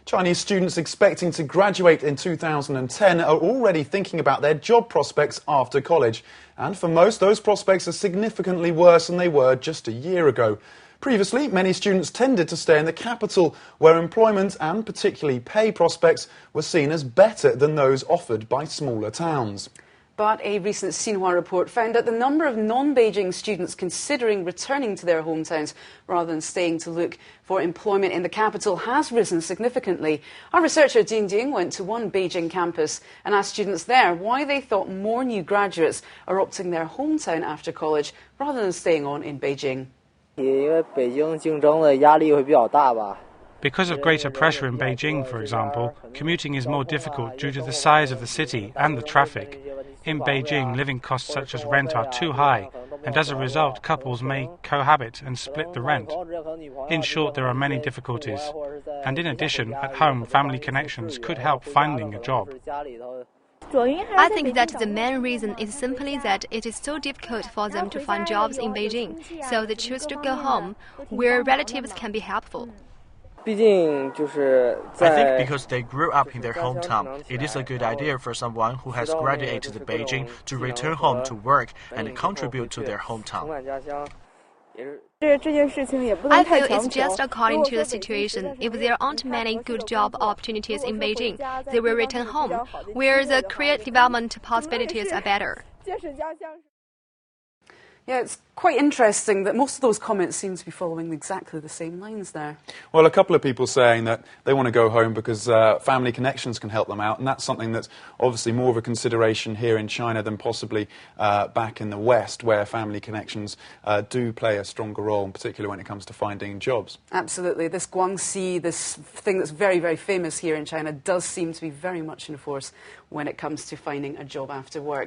Chinese students expecting to graduate in 2010 are already thinking about their job prospects after college. And for most, those prospects are significantly worse than they were just a year ago. Previously, many students tended to stay in the capital, where employment and particularly pay prospects were seen as better than those offered by smaller towns. But a recent Xinhua report found that the number of non-Beijing students considering returning to their hometowns rather than staying to look for employment in the capital has risen significantly. Our researcher Jing Jing went to one Beijing campus and asked students there why they thought more new graduates are opting their hometown after college rather than staying on in Beijing. Because of greater pressure in Beijing, for example, commuting is more difficult due to the size of the city and the traffic. In Beijing, living costs such as rent are too high, and as a result, couples may cohabit and split the rent. In short, there are many difficulties. And in addition, at home, family connections could help finding a job. I think that the main reason is simply that it is so difficult for them to find jobs in Beijing, so they choose to go home, where relatives can be helpful. I think because they grew up in their hometown, it is a good idea for someone who has graduated to Beijing to return home to work and contribute to their hometown. I feel it's just according to the situation. If there aren't many good job opportunities in Beijing, they will return home, where the career development possibilities are better. Yeah, it's quite interesting that most of those comments seem to be following exactly the same lines there. Well, a couple of people saying that they want to go home because family connections can help them out, and that's something that's obviously more of a consideration here in China than possibly back in the West, where family connections do play a stronger role, particularly when it comes to finding jobs. Absolutely. This Guangxi, this thing that's very, very famous here in China, does seem to be very much in force when it comes to finding a job after work.